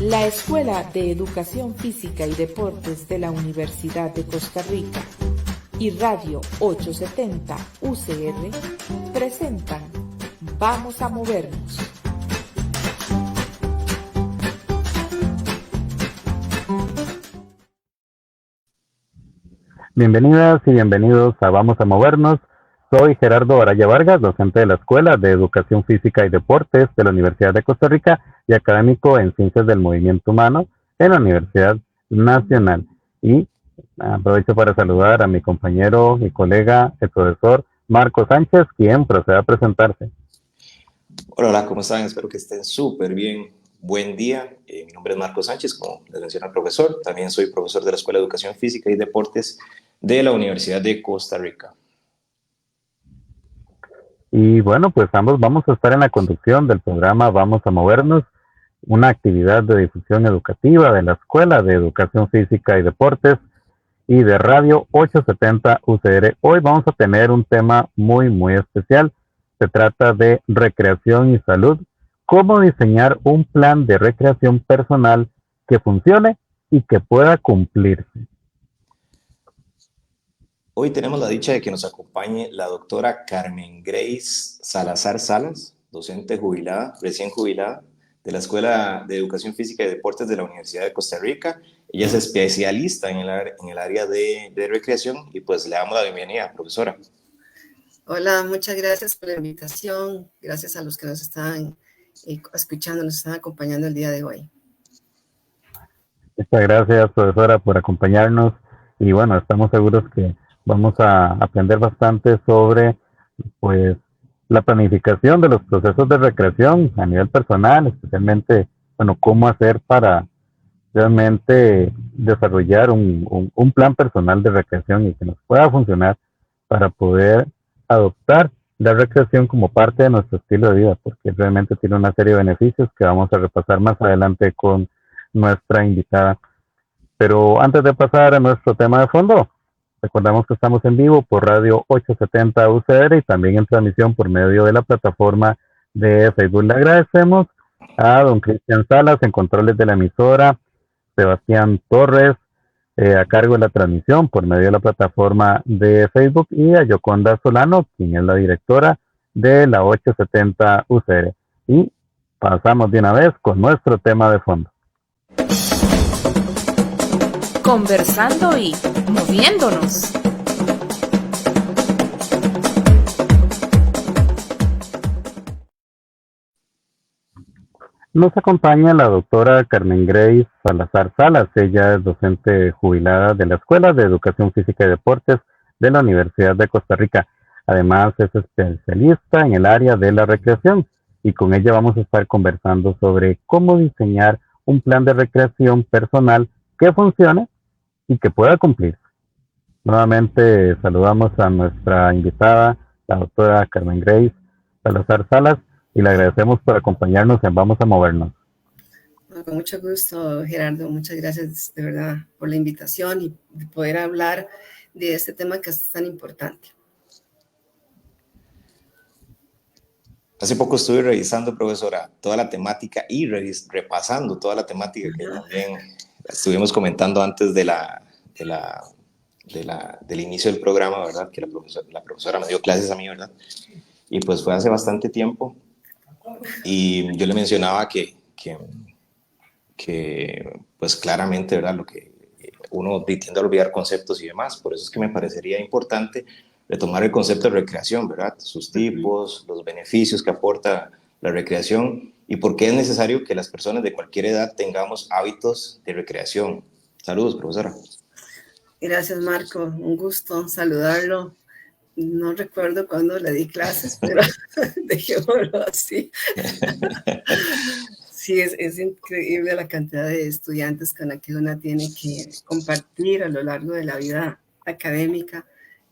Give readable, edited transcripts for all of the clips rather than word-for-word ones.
La Escuela de Educación Física y Deportes de la Universidad de Costa Rica y Radio 870 UCR presentan Vamos a Movernos. Bienvenidas y bienvenidos a Vamos a Movernos. Soy Gerardo Araya Vargas, docente de la Escuela de Educación Física y Deportes de la Universidad de Costa Rica y académico en Ciencias del Movimiento Humano en la Universidad Nacional. Y aprovecho para saludar a mi compañero y colega, el profesor Marco Sánchez, quien procede a presentarse. Hola, ¿cómo están? Espero que estén súper bien. Buen día. Mi nombre es Marco Sánchez, como les menciona el profesor. También soy profesor de la Escuela de Educación Física y Deportes de la Universidad de Costa Rica. Y bueno, pues ambos vamos a estar en la conducción del programa Vamos a Movernos, una actividad de difusión educativa de la Escuela de Educación Física y Deportes y de Radio 870 UCR. Hoy vamos a tener un tema muy especial. Se trata de recreación y salud. Cómo diseñar un plan de recreación personal que funcione y que pueda cumplirse. Hoy tenemos la dicha de que nos acompañe la doctora Carmen Grace Salazar Salas, docente jubilada, recién jubilada, de la Escuela de Educación Física y Deportes de la Universidad de Costa Rica. Ella es especialista en el área de recreación y pues le damos la bienvenida, profesora. Hola, muchas gracias por la invitación. Gracias a los que nos están escuchando, nos están acompañando el día de hoy. Muchas gracias, profesora, por acompañarnos. Y bueno, estamos seguros que vamos a aprender bastante sobre, pues, la planificación de los procesos de recreación a nivel personal, especialmente, bueno, cómo hacer para realmente desarrollar un plan personal de recreación y que nos pueda funcionar para poder adoptar la recreación como parte de nuestro estilo de vida, porque realmente tiene una serie de beneficios que vamos a repasar más adelante con nuestra invitada. Pero antes de pasar a nuestro tema de fondo, recordamos que estamos en vivo por Radio 870 UCR y también en transmisión por medio de la plataforma de Facebook. Le agradecemos a don Cristian Salas en controles de la emisora, Sebastián Torres a cargo de la transmisión por medio de la plataforma de Facebook y a Yoconda Solano, quien es la directora de la 870 UCR. Y pasamos de una vez con nuestro tema de fondo. Conversando y moviéndonos. Nos acompaña la doctora Carmen Grace Salazar Salas. Ella es docente jubilada de la Escuela de Educación Física y Deportes de la Universidad de Costa Rica. Además, es especialista en el área de la recreación y con ella vamos a estar conversando sobre cómo diseñar un plan de recreación personal que funcione y que pueda cumplirse. Nuevamente saludamos a nuestra invitada, la doctora Carmen Grace Salazar Salas, y le agradecemos por acompañarnos en Vamos a Movernos. Con mucho gusto, Gerardo. Muchas gracias de verdad por la invitación y de poder hablar de este tema que es tan importante. Hace poco estuve revisando, profesora, toda la temática y repasando toda la temática que también estuvimos comentando antes del inicio del programa, ¿verdad? Que la profesora me dio clases a mí, ¿verdad? Y pues fue hace bastante tiempo. Y yo le mencionaba que pues claramente, ¿verdad? Lo que uno tiende a olvidar conceptos y demás. Por eso es que me parecería importante retomar el concepto de recreación, ¿verdad? Sus tipos, los beneficios que aporta la recreación y por qué es necesario que las personas de cualquier edad tengamos hábitos de recreación. Saludos, profesora. Gracias, Marco. Un gusto saludarlo. No recuerdo cuándo le di clases, pero dejémoslo así. Sí, es increíble la cantidad de estudiantes con la que uno tiene que compartir a lo largo de la vida académica.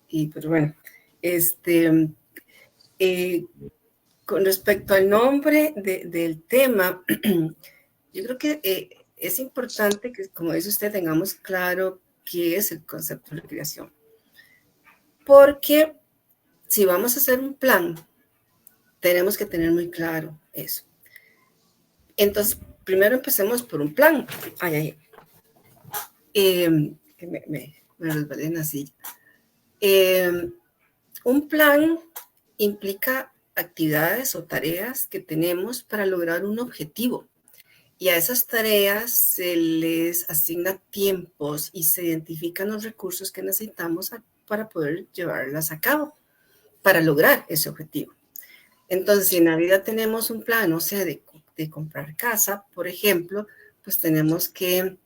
Y pues bueno, con respecto al nombre del tema, yo creo que es importante que, como dice usted, tengamos claro qué es el concepto de recreación. Porque si vamos a hacer un plan, tenemos que tener muy claro eso. Entonces, primero empecemos por un plan. Que me resbalé en la silla. Un plan implica actividades o tareas que tenemos para lograr un objetivo. Y a esas tareas se les asigna tiempos y se identifican los recursos que necesitamos para poder llevarlas a cabo, para lograr ese objetivo. Entonces, si en la vida tenemos un plan, o sea, de comprar casa, por ejemplo, pues tenemos que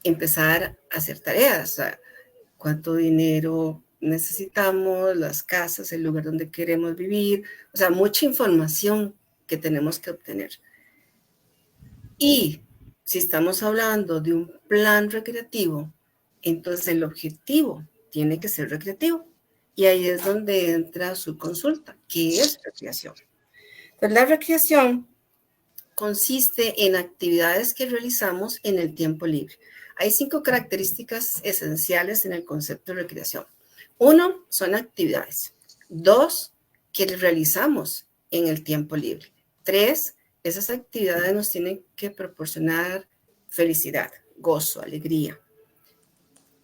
empezar a hacer tareas. O sea, cuánto dinero necesitamos, las casas, el lugar donde queremos vivir, o sea, mucha información que tenemos que obtener. Y si estamos hablando de un plan recreativo, entonces el objetivo tiene que ser recreativo. Y ahí es donde entra su consulta, ¿qué es recreación? Pues la recreación consiste en actividades que realizamos en el tiempo libre. Hay 5 características esenciales en el concepto de recreación. 1, son actividades. 2, que realizamos en el tiempo libre. 3, esas actividades nos tienen que proporcionar felicidad, gozo, alegría.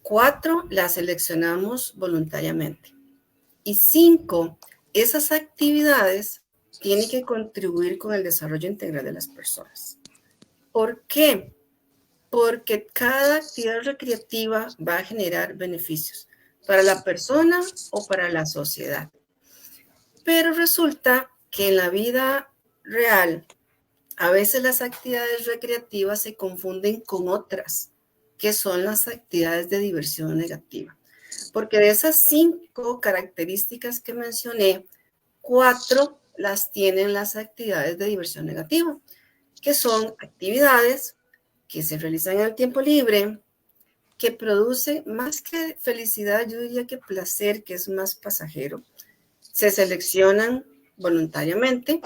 4, las seleccionamos voluntariamente. Y 5, esas actividades tienen que contribuir con el desarrollo integral de las personas. ¿Por qué? Porque cada actividad recreativa va a generar beneficios para la persona o para la sociedad. Pero resulta que en la vida real, a veces las actividades recreativas se confunden con otras, que son las actividades de diversión negativa. Porque de esas 5 características que mencioné, 4 las tienen las actividades de diversión negativa, que son actividades que se realizan en el tiempo libre, que producen más que felicidad, yo diría que placer, que es más pasajero. Se seleccionan voluntariamente,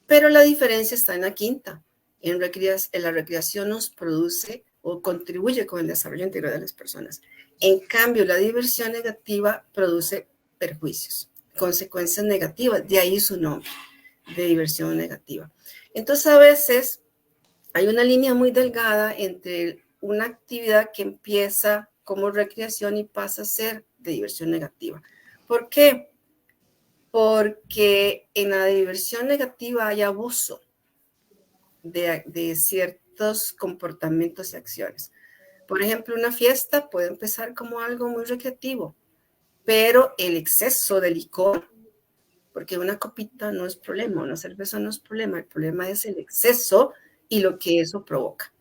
pero la diferencia está en la quinta. En la recreación nos produce o contribuye con el desarrollo integral de las personas. En cambio, la diversión negativa produce perjuicios, consecuencias negativas, de ahí su nombre, de diversión negativa. Entonces, a veces hay una línea muy delgada entre una actividad que empieza como recreación y pasa a ser de diversión negativa. ¿Por qué? Porque en la diversión negativa hay abuso de ciertos comportamientos y acciones. Por ejemplo, una fiesta puede empezar como algo muy recreativo, pero el exceso de licor, porque una copita no es problema, una cerveza no es problema, el problema es el exceso y lo que eso provoca.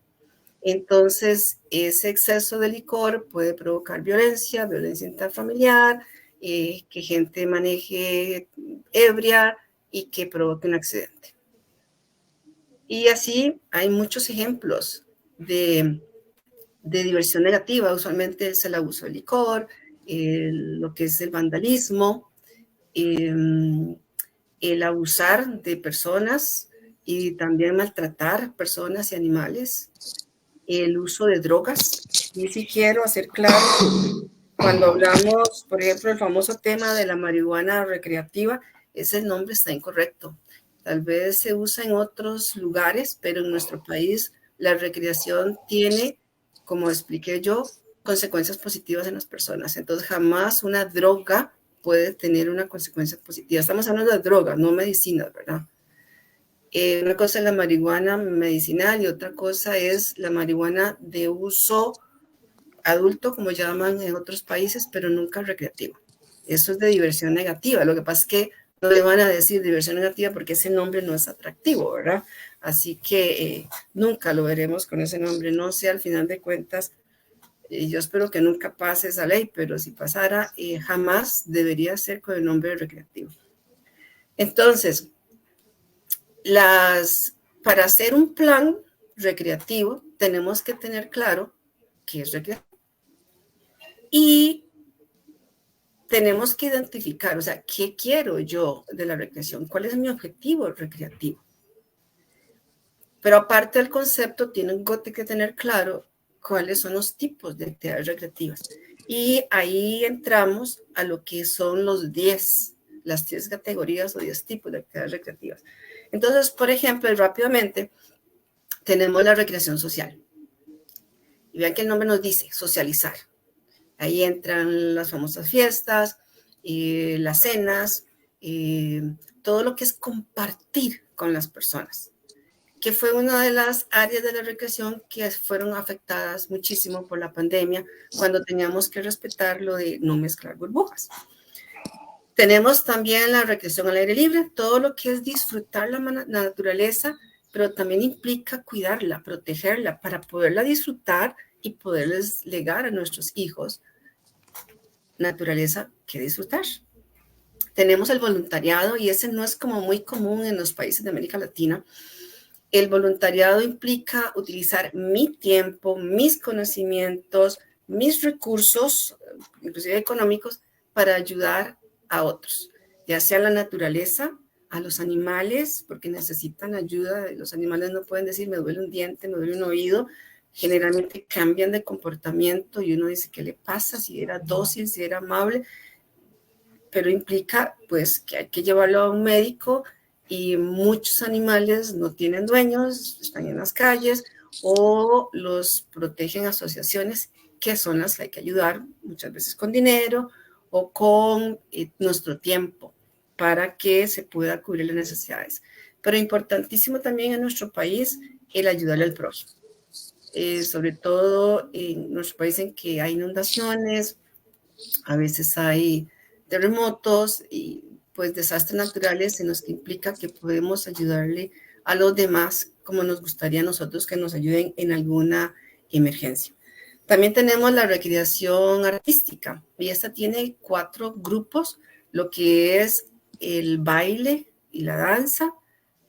Entonces, ese exceso de licor puede provocar violencia intrafamiliar, que gente maneje ebria y que provoque un accidente. Y así hay muchos ejemplos de diversión negativa. Usualmente es el abuso de licor, lo que es el vandalismo, el abusar de personas y también maltratar personas y animales, el uso de drogas. Y sí quiero hacer claro, cuando hablamos, por ejemplo, el famoso tema de la marihuana recreativa, ese nombre está incorrecto. Tal vez se usa en otros lugares, pero en nuestro país la recreación tiene, como expliqué yo, consecuencias positivas en las personas. Entonces, jamás una droga puede tener una consecuencia positiva. Estamos hablando de drogas, no medicinas, ¿verdad? Una cosa es la marihuana medicinal y otra cosa es la marihuana de uso adulto, como llaman en otros países, pero nunca recreativo. Eso es de diversión negativa. Lo que pasa es que no le van a decir diversión negativa porque ese nombre no es atractivo, ¿verdad? Así que nunca lo veremos con ese nombre. No sé, al final de cuentas, yo espero que nunca pase esa ley, pero si pasara, jamás debería ser con el nombre recreativo. Entonces, para hacer un plan recreativo, tenemos que tener claro qué es recreativo. Y tenemos que identificar, o sea, ¿qué quiero yo de la recreación? ¿Cuál es mi objetivo recreativo? Pero aparte del concepto, tienen que tener claro cuáles son los tipos de actividades recreativas. Y ahí entramos a lo que son las 10 categorías o 10 tipos de actividades recreativas. Entonces, por ejemplo, y rápidamente, tenemos la recreación social. Y vean que el nombre nos dice socializar. Ahí entran las famosas fiestas, las cenas, todo lo que es compartir con las personas, que fue una de las áreas de la recreación que fueron afectadas muchísimo por la pandemia, cuando teníamos que respetar lo de no mezclar burbujas. Tenemos también la recreación al aire libre, todo lo que es disfrutar la naturaleza, pero también implica cuidarla, protegerla, para poderla disfrutar y poderles legar a nuestros hijos naturaleza que disfrutar. Tenemos el voluntariado, y ese no es como muy común en los países de América Latina. El voluntariado implica utilizar mi tiempo, mis conocimientos, mis recursos, inclusive económicos, para ayudar a otros, ya sea a la naturaleza, a los animales, porque necesitan ayuda. Los animales no pueden decir, me duele un diente, me duele un oído. Generalmente cambian de comportamiento y uno dice, ¿qué le pasa? Si era dócil, si era amable, pero implica pues que hay que llevarlo a un médico, y muchos animales no tienen dueños, están en las calles o los protegen asociaciones, que son las que hay que ayudar muchas veces con dinero o con nuestro tiempo para que se pueda cubrir las necesidades. Pero importantísimo también en nuestro país el ayudarle al prójimo. Sobre todo en nuestro país en que hay inundaciones, a veces hay terremotos y pues desastres naturales, en los que implica que podemos ayudarle a los demás como nos gustaría a nosotros que nos ayuden en alguna emergencia. También tenemos la recreación artística, y esta tiene 4 grupos, lo que es el baile y la danza,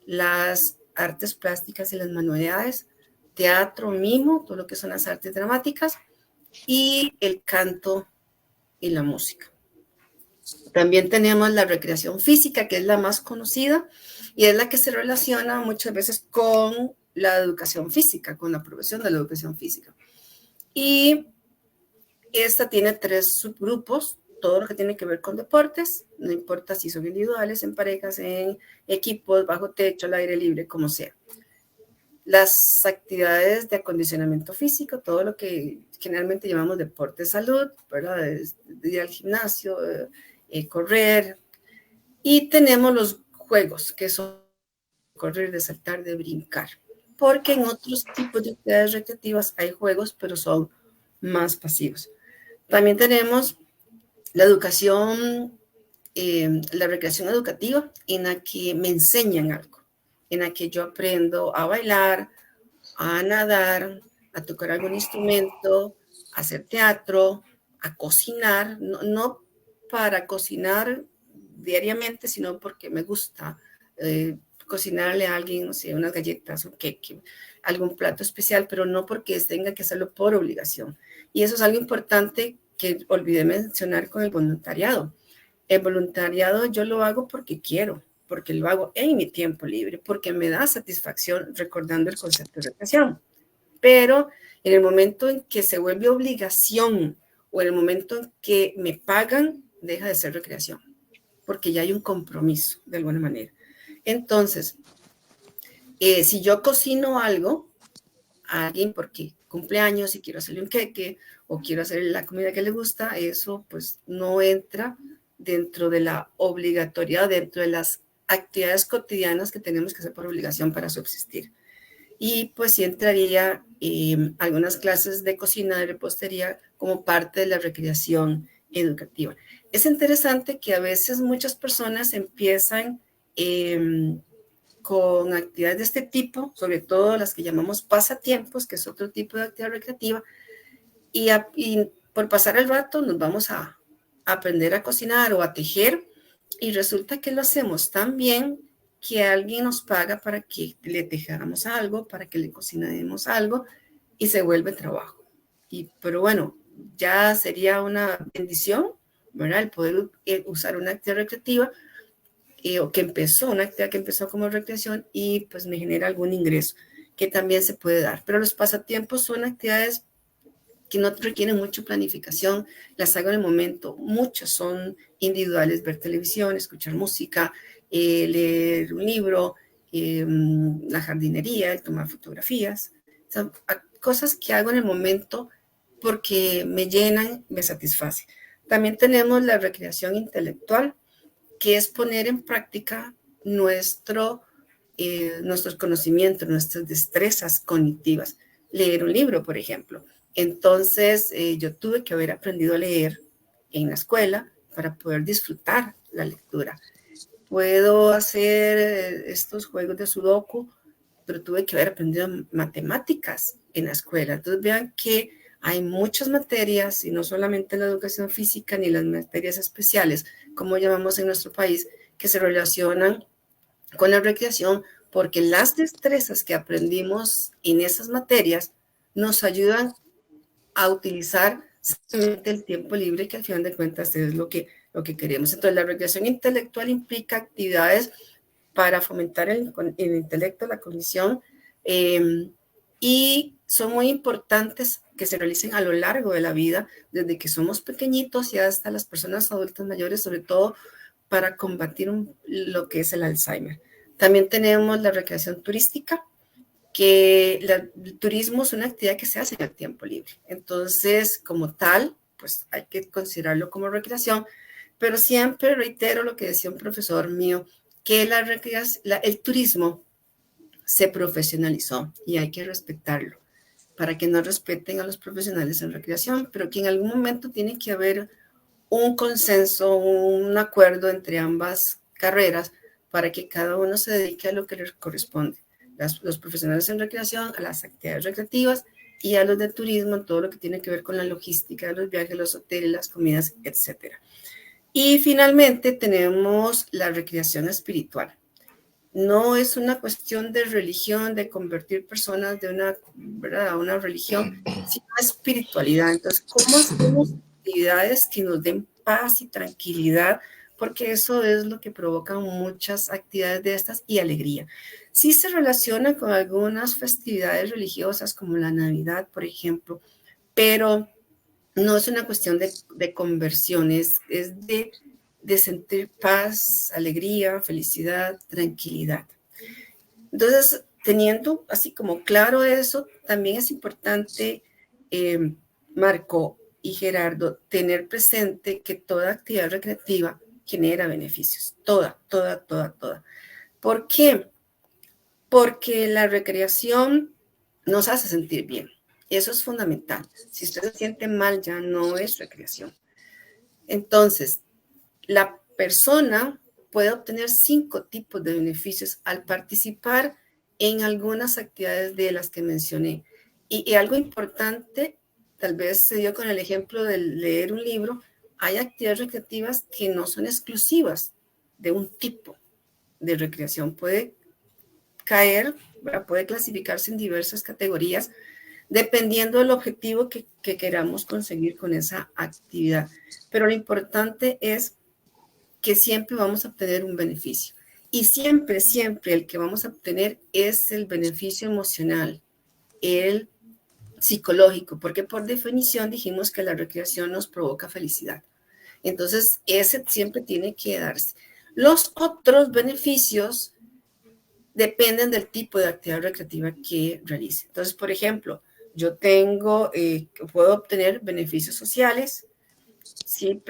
las artes plásticas y las manualidades, teatro, mimo, todo lo que son las artes dramáticas, y el canto y la música. También tenemos la recreación física, que es la más conocida y es la que se relaciona muchas veces con la educación física, con la profesión de la educación física. Y esta tiene 3 subgrupos, todo lo que tiene que ver con deportes, no importa si son individuales, en parejas, en equipos, bajo techo, al aire libre, como sea. Las actividades de acondicionamiento físico, todo lo que generalmente llamamos deporte de salud, ¿verdad? De ir al gimnasio, correr. Y tenemos los juegos, que son correr, de saltar, de brincar. Porque en otros tipos de actividades recreativas hay juegos, pero son más pasivos. También tenemos la educación, la recreación educativa, en la que me enseñan algo, en la que yo aprendo a bailar, a nadar, a tocar algún instrumento, a hacer teatro, a cocinar, no para cocinar diariamente, sino porque me gusta cocinarle a alguien, no sé, unas galletas, un cake, algún plato especial, pero no porque tenga que hacerlo por obligación. Y eso es algo importante que olvidé mencionar con el voluntariado. El voluntariado yo lo hago porque quiero, porque lo hago en mi tiempo libre, porque me da satisfacción recordando el concepto de recreación. Pero en el momento en que se vuelve obligación o en el momento en que me pagan, deja de ser recreación, porque ya hay un compromiso de alguna manera. Entonces, si yo cocino algo a alguien porque cumpleaños y quiero hacerle un queque o quiero hacerle la comida que le gusta, eso pues no entra dentro de la obligatoriedad, dentro de las actividades cotidianas que tenemos que hacer por obligación para subsistir. Y pues sí entraría algunas clases de cocina, de repostería, como parte de la recreación educativa. Es interesante que a veces muchas personas empiezan con actividades de este tipo, sobre todo las que llamamos pasatiempos, que es otro tipo de actividad recreativa, y por pasar el rato nos vamos a aprender a cocinar o a tejer, y resulta que lo hacemos tan bien que alguien nos paga para que le tejamos algo, para que le cocinemos algo, y se vuelve trabajo. Pero bueno, ya sería una bendición, ¿verdad? El poder usar una actividad recreativa, una actividad que empezó como recreación y pues me genera algún ingreso que también se puede dar. Pero los pasatiempos son actividades que no requieren mucha planificación, las hago en el momento. Muchas son individuales, ver televisión, escuchar música, leer un libro, la jardinería, el tomar fotografías, o sea, cosas que hago en el momento porque me llenan, me satisface. También tenemos la recreación intelectual, que es poner en práctica nuestros conocimientos, nuestras destrezas cognitivas. Leer un libro, por ejemplo. Entonces, yo tuve que haber aprendido a leer en la escuela para poder disfrutar la lectura. Puedo hacer estos juegos de sudoku, pero tuve que haber aprendido matemáticas en la escuela. Entonces, vean que hay muchas materias, y no solamente la educación física ni las materias especiales, como llamamos en nuestro país, que se relacionan con la recreación, porque las destrezas que aprendimos en esas materias nos ayudan a utilizar simplemente el tiempo libre, que al final de cuentas es lo que queremos. Entonces, la recreación intelectual implica actividades para fomentar el intelecto, la cognición, y son muy importantes que se realicen a lo largo de la vida, desde que somos pequeñitos y hasta las personas adultas mayores, sobre todo para combatir lo que es el Alzheimer. También tenemos la recreación turística, que el turismo es una actividad que se hace en el tiempo libre. Entonces, como tal, pues hay que considerarlo como recreación, pero siempre reitero lo que decía un profesor mío, que el turismo se profesionalizó y hay que respetarlo, para que no respeten a los profesionales en recreación, pero que en algún momento tiene que haber un consenso, un acuerdo entre ambas carreras para que cada uno se dedique a lo que le corresponde. Los profesionales en recreación a las actividades recreativas y a los de turismo en todo lo que tiene que ver con la logística de los viajes, los hoteles, las comidas, etc. Y finalmente tenemos la recreación espiritual. No es una cuestión de religión, de convertir personas de una religión, sino espiritualidad. Entonces, ¿cómo hacemos actividades que nos den paz y tranquilidad? Porque eso es lo que provoca muchas actividades de estas y alegría. Sí se relaciona con algunas festividades religiosas como la Navidad, por ejemplo, pero no es una cuestión de conversión, es de sentir paz, alegría, felicidad, tranquilidad. Entonces, teniendo así como claro eso, también es importante, Marco y Gerardo, tener presente que toda actividad recreativa genera beneficios, toda. ¿Por qué? Porque la recreación nos hace sentir bien. Eso es fundamental. Si usted se siente mal, ya no es recreación. Entonces, la persona puede obtener 5 tipos de beneficios al participar en algunas actividades de las que mencioné. Y algo importante, tal vez se dio con el ejemplo de leer un libro, hay actividades recreativas que no son exclusivas de un tipo de recreación. Puede clasificarse en diversas categorías dependiendo del objetivo que queramos conseguir con esa actividad. Pero lo importante es que siempre vamos a obtener un beneficio. Y siempre el que vamos a obtener es el beneficio emocional, el psicológico, porque por definición dijimos que la recreación nos provoca felicidad. Entonces, ese siempre tiene que darse. Los otros beneficios dependen del tipo de actividad recreativa que realice. Entonces, por ejemplo, yo puedo obtener beneficios sociales si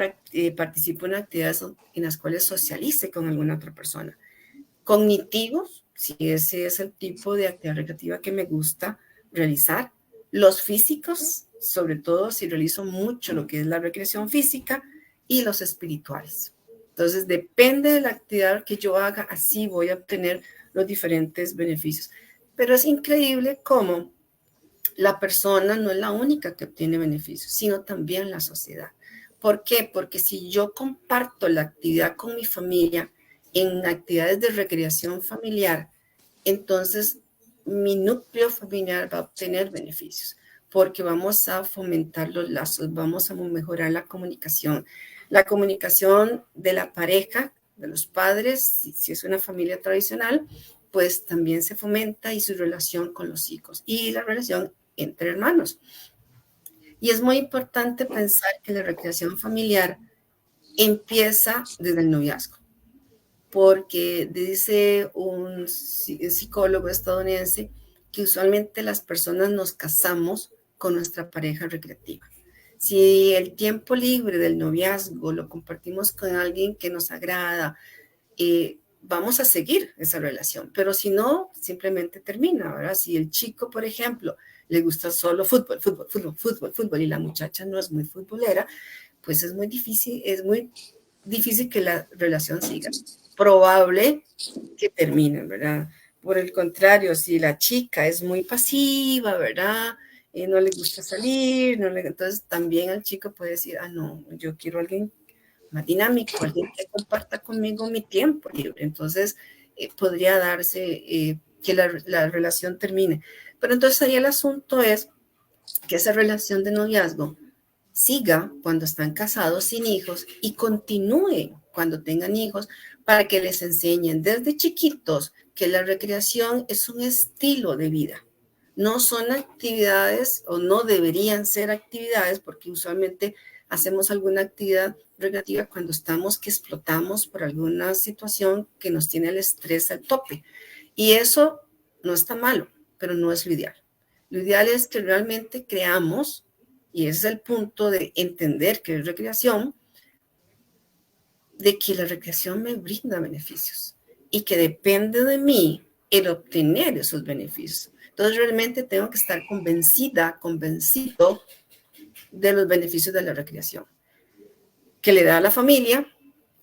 participo en actividades en las cuales socialice con alguna otra persona. Cognitivos, si ese es el tipo de actividad recreativa que me gusta realizar. Los físicos, sobre todo si realizo mucho lo que es la recreación física. Y los espirituales. Entonces, depende de la actividad que yo haga, así voy a obtener los diferentes beneficios. Pero es increíble cómo la persona no es la única que obtiene beneficios, sino también la sociedad. ¿Por qué? Porque si yo comparto la actividad con mi familia en actividades de recreación familiar, entonces mi núcleo familiar va a obtener beneficios, porque vamos a fomentar los lazos, vamos a mejorar la comunicación de la pareja, de los padres, si es una familia tradicional, pues también se fomenta, y su relación con los hijos y la relación entre hermanos. Y es muy importante pensar que la recreación familiar empieza desde el noviazgo, porque dice un psicólogo estadounidense que usualmente las personas nos casamos con nuestra pareja recreativa. Si el tiempo libre del noviazgo lo compartimos con alguien que nos agrada, vamos a seguir esa relación, pero si no, simplemente termina, ¿verdad? Si el chico, por ejemplo, le gusta solo fútbol, fútbol, fútbol, fútbol, fútbol, y la muchacha no es muy futbolera, pues es muy difícil que la relación siga. Probable que terminen, ¿verdad? Por el contrario, si la chica es muy pasiva, ¿verdad? No le gusta salir, entonces también el chico puede decir, no, yo quiero a alguien más dinámico, alguien que comparta conmigo mi tiempo libre. Entonces, podría darse que la relación termine. Pero entonces ahí el asunto es que esa relación de noviazgo siga cuando están casados sin hijos y continúe cuando tengan hijos para que les enseñen desde chiquitos que la recreación es un estilo de vida. No son actividades o no deberían ser actividades porque usualmente hacemos alguna actividad recreativa cuando estamos que explotamos por alguna situación que nos tiene el estrés al tope. Y eso no está malo, pero no es lo ideal. Lo ideal es que realmente creamos, y ese es el punto de entender que es recreación, de que la recreación me brinda beneficios y que depende de mí el obtener esos beneficios. Entonces realmente tengo que estar convencido de los beneficios de la recreación, que le da a la familia,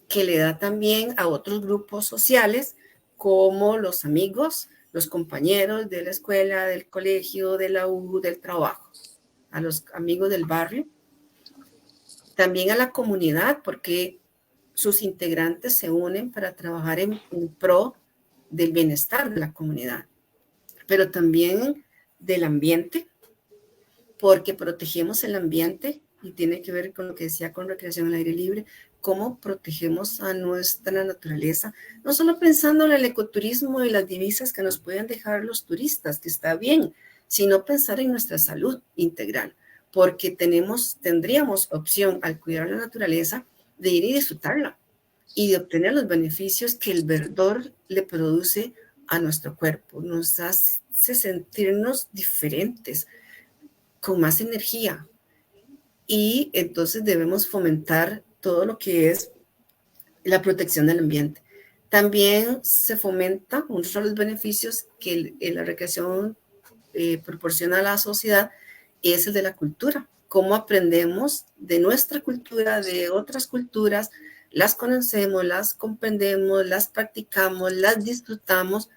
que le da también a otros grupos sociales como los amigos, los compañeros de la escuela, del colegio, de la U, del trabajo, a los amigos del barrio, también a la comunidad, porque sus integrantes se unen para trabajar en pro del bienestar de la comunidad, pero también del ambiente, porque protegemos el ambiente y tiene que ver con lo que decía con recreación al aire libre, cómo protegemos a nuestra naturaleza, no solo pensando en el ecoturismo y las divisas que nos pueden dejar los turistas, que está bien, sino pensar en nuestra salud integral, porque tendríamos opción al cuidar la naturaleza de ir y disfrutarla y de obtener los beneficios que el verdor le produce a nuestro cuerpo, nos hace sentirnos diferentes, con más energía, y entonces debemos fomentar todo lo que es la protección del ambiente. También se fomenta uno de los beneficios que la recreación proporciona a la sociedad es el de la cultura. Cómo aprendemos de nuestra cultura, de otras culturas, las conocemos, las comprendemos, las practicamos, las disfrutamos,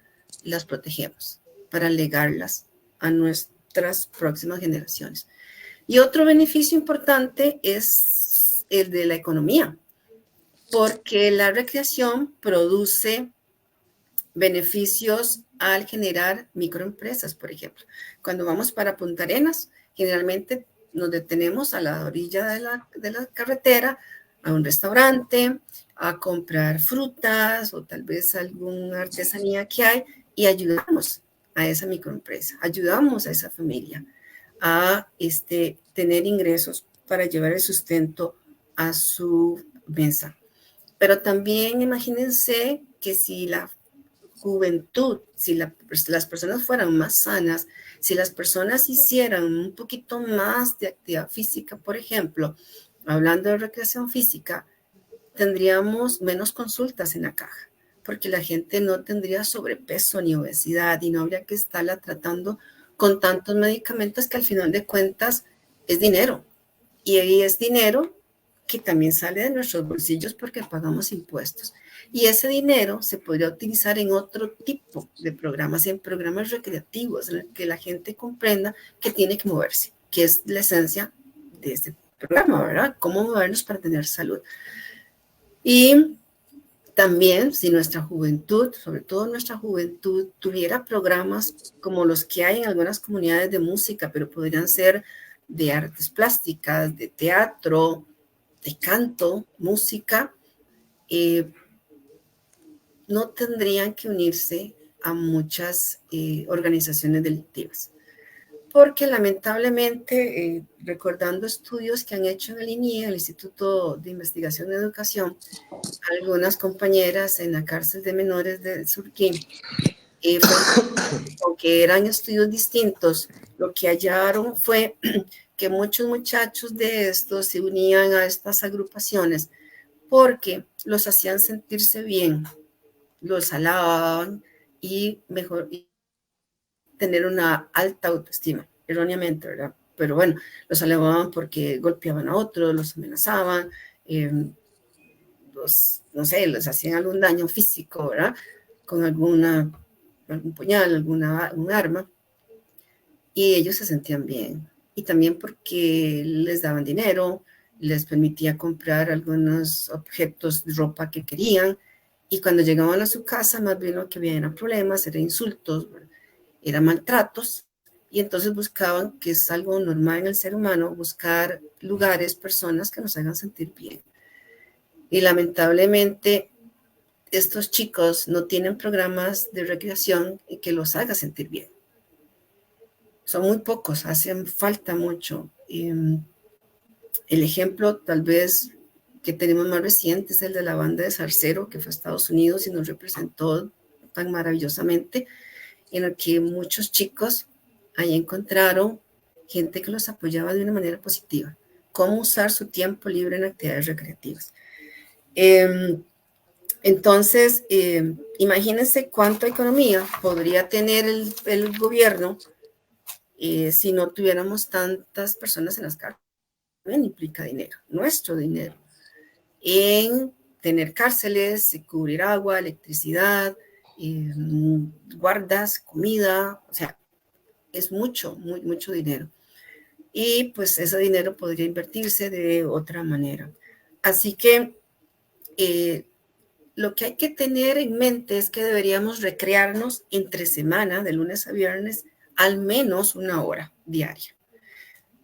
las protegemos para legarlas a nuestras próximas generaciones. Y otro beneficio importante es el de la economía, porque la recreación produce beneficios al generar microempresas, por ejemplo. Cuando vamos para Punta Arenas, generalmente nos detenemos a la orilla de la carretera, a un restaurante, a comprar frutas o tal vez alguna artesanía que hay y ayudamos a esa microempresa, ayudamos a esa familia a tener ingresos para llevar el sustento a su mesa. Pero también imagínense que si la juventud, si las personas fueran más sanas, si las personas hicieran un poquito más de actividad física, por ejemplo, hablando de recreación física, tendríamos menos consultas en la caja, porque la gente no tendría sobrepeso ni obesidad y no habría que estarla tratando con tantos medicamentos que al final de cuentas es dinero. Y ahí es dinero que también sale de nuestros bolsillos porque pagamos impuestos. Y ese dinero se podría utilizar en otro tipo de programas, en programas recreativos, en el que la gente comprenda que tiene que moverse, que es la esencia de este programa, ¿verdad? Cómo movernos para tener salud. Y también si nuestra juventud, sobre todo nuestra juventud, tuviera programas como los que hay en algunas comunidades de música, pero podrían ser de artes plásticas, de teatro, de canto, música, no tendrían que unirse a muchas organizaciones delictivas, porque lamentablemente, recordando estudios que han hecho en el INIE, el Instituto de Investigación de Educación, algunas compañeras en la cárcel de menores de Surquín, aunque eran estudios distintos, lo que hallaron fue que muchos muchachos de estos se unían a estas agrupaciones porque los hacían sentirse bien, los alababan y mejor y tener una alta autoestima, erróneamente, ¿verdad? Pero bueno, los alababan porque golpeaban a otros, los amenazaban, no sé, les hacían algún daño físico, ¿verdad? Con algún puñal, un arma, y ellos se sentían bien. Y también porque les daban dinero, les permitía comprar algunos objetos de ropa que querían, y cuando llegaban a su casa, más bien lo que había eran problemas, eran insultos, eran maltratos, y entonces buscaban, que es algo normal en el ser humano, buscar lugares, personas que nos hagan sentir bien. Y lamentablemente, estos chicos no tienen programas de recreación y que los haga sentir bien. Son muy pocos, hacen falta mucho. El ejemplo tal vez que tenemos más reciente es el de la banda de Zarcero, que fue a Estados Unidos y nos representó tan maravillosamente, en el que muchos chicos ahí encontraron gente que los apoyaba de una manera positiva. Cómo usar su tiempo libre en actividades recreativas. Entonces, imagínense cuánta economía podría tener el gobierno si no tuviéramos tantas personas en las cárceles. Implica dinero, nuestro dinero, en tener cárceles, cubrir agua, electricidad, guardas, comida, o sea, es mucho, mucho dinero. Y pues ese dinero podría invertirse de otra manera. Así que lo que hay que tener en mente es que deberíamos recrearnos entre semana, de lunes a viernes, al menos 1 hora diaria,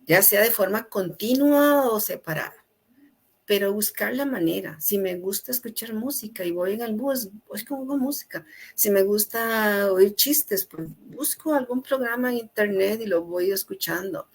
ya sea de forma continua o separada, pero buscar la manera. Si me gusta escuchar música y voy en el bus, pues pongo música. Si me gusta oír chistes, pues busco algún programa en internet y lo voy escuchando.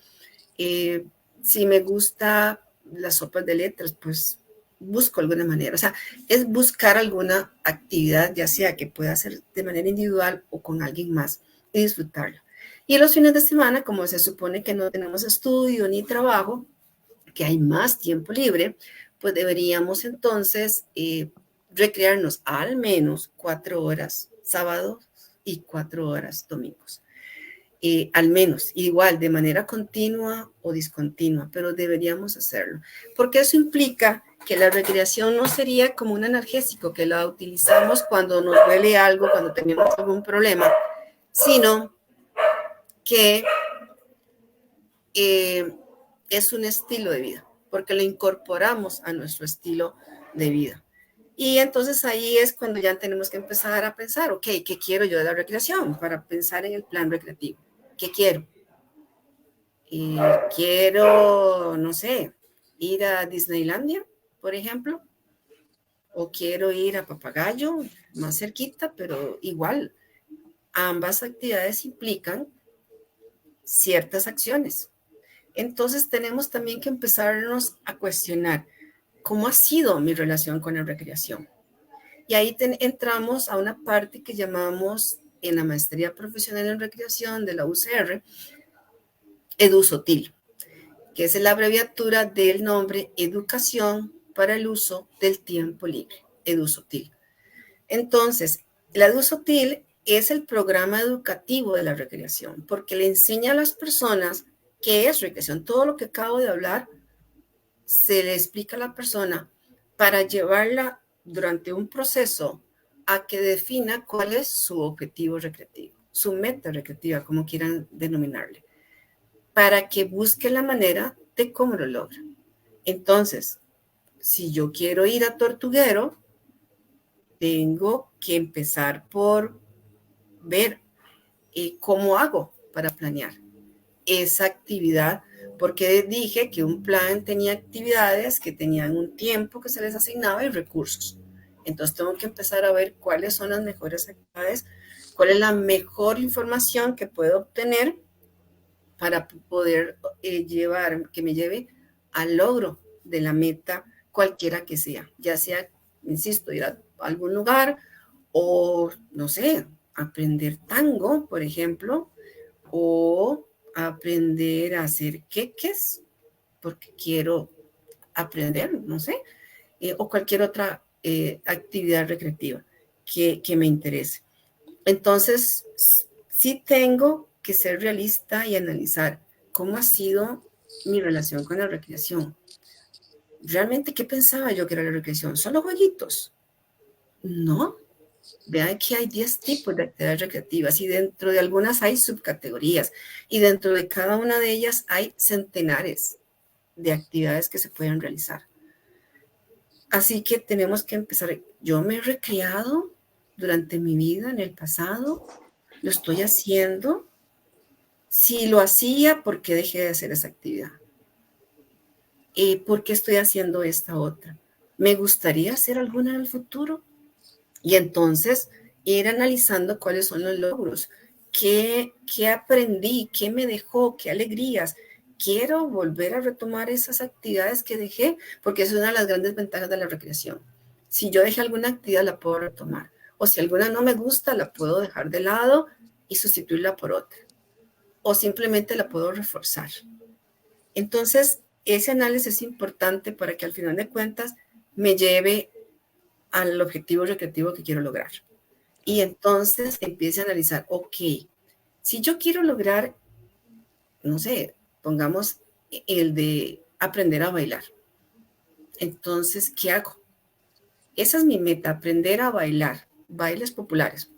Si me gusta las sopas de letras, pues busco alguna manera. O sea, es buscar alguna actividad, ya sea que pueda hacer de manera individual o con alguien más, y disfrutarlo. Y los fines de semana, como se supone que no tenemos estudio ni trabajo, que hay más tiempo libre, pues deberíamos entonces recrearnos al menos 4 horas sábados y 4 horas domingos. Al menos, igual, de manera continua o discontinua, pero deberíamos hacerlo, porque eso implica que la recreación no sería como un analgésico que la utilizamos cuando nos duele algo, cuando tenemos algún problema, sino que es un estilo de vida, porque lo incorporamos a nuestro estilo de vida. Y entonces ahí es cuando ya tenemos que empezar a pensar, ok, ¿qué quiero yo de la recreación? Para pensar en el plan recreativo. ¿Qué quiero? Quiero, no sé, ir a Disneylandia, por ejemplo, o quiero ir a Papagayo, más cerquita, pero igual, ambas actividades implican ciertas acciones. Entonces tenemos también que empezarnos a cuestionar cómo ha sido mi relación con la recreación. Y ahí entramos a una parte que llamamos en la maestría profesional en recreación de la UCR, EduSotil, que es la abreviatura del nombre Educación para el Uso del Tiempo Libre, EduSotil. Entonces, la EduSotil es el programa educativo de la recreación, porque le enseña a las personas qué es recreación. Todo lo que acabo de hablar se le explica a la persona para llevarla durante un proceso a que defina cuál es su objetivo recreativo, su meta recreativa, como quieran denominarle, para que busque la manera de cómo lo logra. Entonces, si yo quiero ir a Tortuguero, tengo que empezar por ver cómo hago para planear esa actividad, porque dije que un plan tenía actividades que tenían un tiempo que se les asignaba y recursos. Entonces tengo que empezar a ver cuáles son las mejores actividades, cuál es la mejor información que puedo obtener para poder que me lleve al logro de la meta, cualquiera que sea, ya sea, insisto, ir a algún lugar o, no sé, aprender tango, por ejemplo, o aprender a hacer queques, porque quiero aprender, no sé, o cualquier otra actividad recreativa que me interese. Entonces, sí tengo que ser realista y analizar cómo ha sido mi relación con la recreación. ¿Realmente qué pensaba yo que era la recreación? ¿Solo jueguitos? No. Vean que hay 10 tipos de actividades recreativas y dentro de algunas hay subcategorías y dentro de cada una de ellas hay centenares de actividades que se pueden realizar. Así que tenemos que empezar. Yo me he recreado durante mi vida en el pasado, lo estoy haciendo. Si lo hacía, ¿por qué dejé de hacer esa actividad? ¿Por qué estoy haciendo esta otra? ¿Me gustaría hacer alguna en el futuro? Y entonces ir analizando cuáles son los logros, qué aprendí, qué me dejó, qué alegrías. Quiero volver a retomar esas actividades que dejé, porque es una de las grandes ventajas de la recreación. Si yo dejé alguna actividad, la puedo retomar. O si alguna no me gusta, la puedo dejar de lado y sustituirla por otra. O simplemente la puedo reforzar. Entonces, ese análisis es importante para que al final de cuentas me lleve al objetivo recreativo que quiero lograr. Y entonces empiece a analizar, ok, si yo quiero lograr, no sé, pongamos el de aprender a bailar. Entonces, ¿qué hago? Esa es mi meta, aprender a bailar, bailes populares.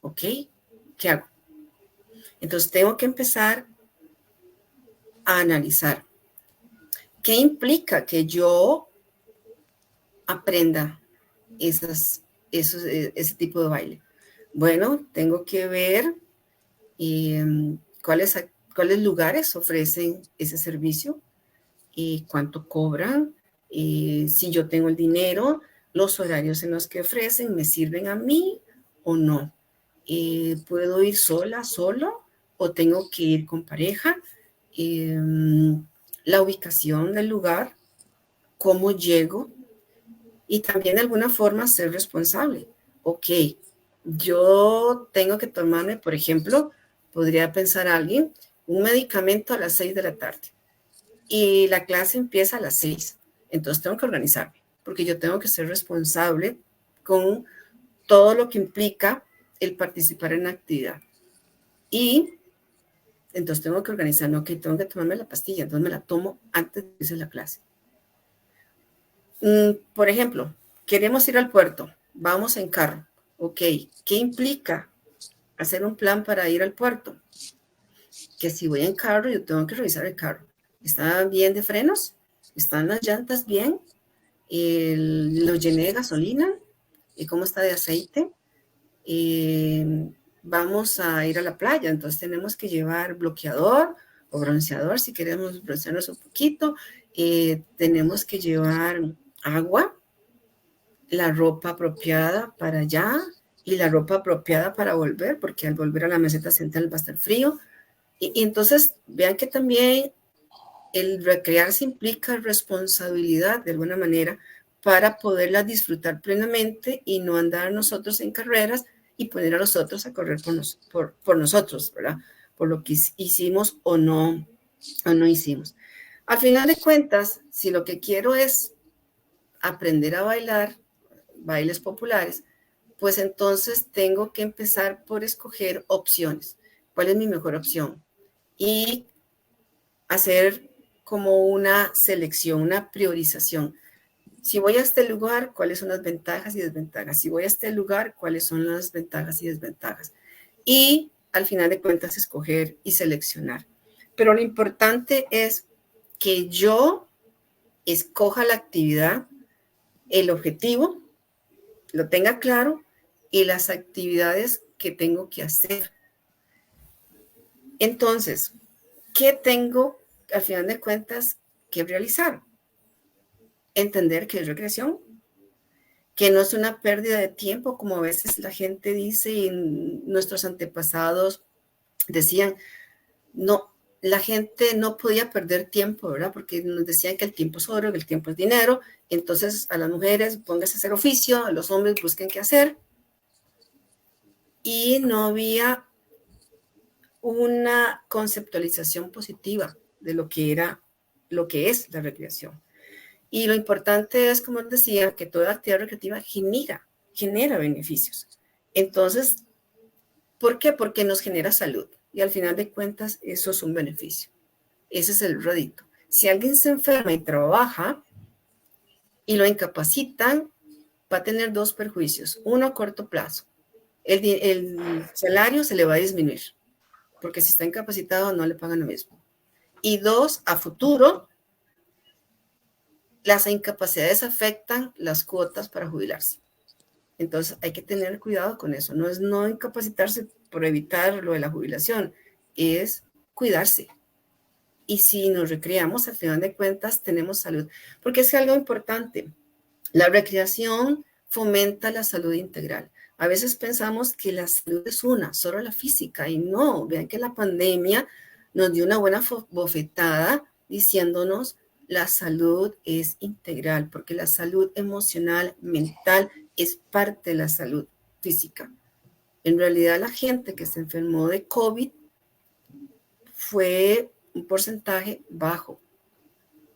¿Ok? ¿Qué hago? Entonces, tengo que empezar a analizar qué implica que yo aprenda ese tipo de baile. Bueno, tengo que ver cuáles lugares ofrecen ese servicio, cuánto cobran, si yo tengo el dinero, los horarios en los que ofrecen, ¿me sirven a mí o no? ¿Puedo ir sola, solo o tengo que ir con pareja? La ubicación del lugar, cómo llego y también de alguna forma ser responsable. Ok, yo tengo que tomarme, por ejemplo, podría pensar alguien, un medicamento a las 6 de la tarde y la clase empieza a las 6. Entonces tengo que organizarme porque yo tengo que ser responsable con todo lo que implica el participar en la actividad. Y entonces tengo que organizarme, ok, tengo que tomarme la pastilla, entonces me la tomo antes de irse a la clase. Por ejemplo, queremos ir al puerto, vamos en carro. Ok, ¿qué implica hacer un plan para ir al puerto? Que si voy en carro, yo tengo que revisar el carro. ¿Está bien de frenos? ¿Están las llantas bien? ¿Lo llené de gasolina? ¿Y cómo está de aceite? Vamos a ir a la playa, entonces tenemos que llevar bloqueador o bronceador si queremos broncearnos un poquito. Tenemos que llevar agua, la ropa apropiada para allá y la ropa apropiada para volver, porque al volver a la meseta central va a estar frío. Y entonces vean que también el recrearse implica responsabilidad de alguna manera para poderla disfrutar plenamente y no andar nosotros en carreras y poner a los otros a correr por nosotros, ¿verdad? Por lo que hicimos o no hicimos. Al final de cuentas, si lo que quiero es aprender a bailar bailes populares, pues entonces tengo que empezar por escoger opciones. ¿Cuál es mi mejor opción? Y hacer como una selección, una priorización. Si voy a este lugar, ¿cuáles son las ventajas y desventajas? Si voy a este lugar, ¿cuáles son las ventajas y desventajas? Y al final de cuentas, escoger y seleccionar. Pero lo importante es que yo escoja la actividad, el objetivo, lo tenga claro y las actividades que tengo que hacer. Entonces, ¿qué tengo al final de cuentas que realizar? Entender que es recreación, que no es una pérdida de tiempo, como a veces la gente dice y nuestros antepasados decían, no, la gente no podía perder tiempo, ¿verdad? Porque nos decían que el tiempo es oro, que el tiempo es dinero. Entonces a las mujeres pónganse a hacer oficio, a los hombres busquen qué hacer. Y no había una conceptualización positiva de lo que es la recreación. Y lo importante es, como decía, que toda actividad recreativa genera beneficios. Entonces, ¿por qué? Porque nos genera salud. Y al final de cuentas, eso es un beneficio. Ese es el rédito. Si alguien se enferma y trabaja y lo incapacitan, va a tener dos perjuicios. Uno a corto plazo. El salario se le va a disminuir, porque si está incapacitado no le pagan lo mismo. Y dos, a futuro, las incapacidades afectan las cuotas para jubilarse. Entonces hay que tener cuidado con eso. No es no incapacitarse por evitar lo de la jubilación, es cuidarse. Y si nos recreamos, al final de cuentas tenemos salud. Porque es algo importante. La recreación fomenta la salud integral. A veces pensamos que la salud es solo la física, y no. Vean que la pandemia nos dio una buena bofetada diciéndonos la salud es integral, porque la salud emocional, mental, es parte de la salud física. En realidad, la gente que se enfermó de COVID fue un porcentaje bajo,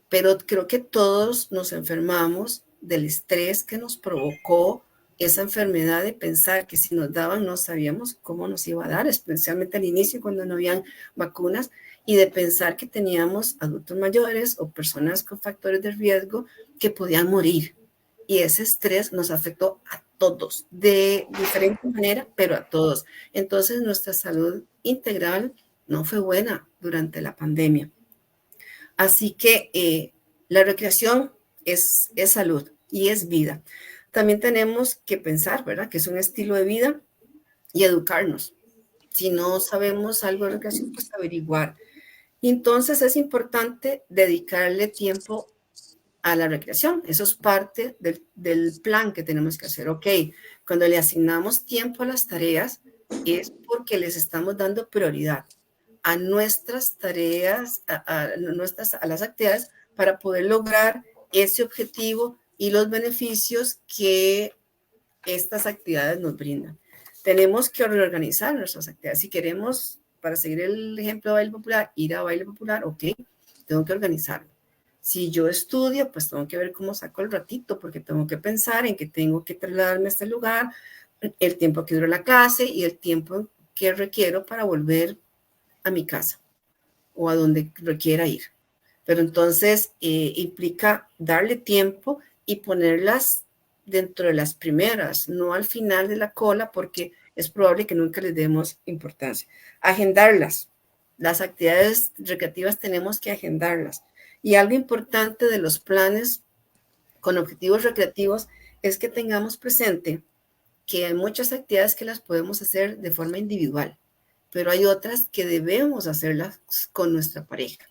pero creo que todos nos enfermamos del estrés que nos provocó esa enfermedad, de pensar que si nos daban no sabíamos cómo nos iba a dar, especialmente al inicio cuando no habían vacunas, y de pensar que teníamos adultos mayores o personas con factores de riesgo que podían morir. Y ese estrés nos afectó a todos, de diferente manera, pero a todos. Entonces nuestra salud integral no fue buena durante la pandemia. Así que la recreación es salud y es vida. También tenemos que pensar, ¿verdad?, que es un estilo de vida, y educarnos. Si no sabemos algo de recreación, pues averiguar. Y entonces es importante dedicarle tiempo a la recreación. Eso es parte del plan que tenemos que hacer. Ok, cuando le asignamos tiempo a las tareas, es porque les estamos dando prioridad a nuestras tareas, a las actividades, para poder lograr ese objetivo y los beneficios que estas actividades nos brindan. Tenemos que reorganizar nuestras actividades. Si queremos, para seguir el ejemplo de baile popular, ir a baile popular, ok, tengo que organizarlo. Si yo estudio, pues tengo que ver cómo saco el ratito, porque tengo que pensar en que tengo que trasladarme a este lugar, el tiempo que dura la clase y el tiempo que requiero para volver a mi casa o a donde requiera ir. Pero entonces implica darle tiempo y ponerlas dentro de las primeras, no al final de la cola, porque es probable que nunca les demos importancia. Agendarlas. Las actividades recreativas tenemos que agendarlas. Y algo importante de los planes con objetivos recreativos es que tengamos presente que hay muchas actividades que las podemos hacer de forma individual, pero hay otras que debemos hacerlas con nuestra pareja,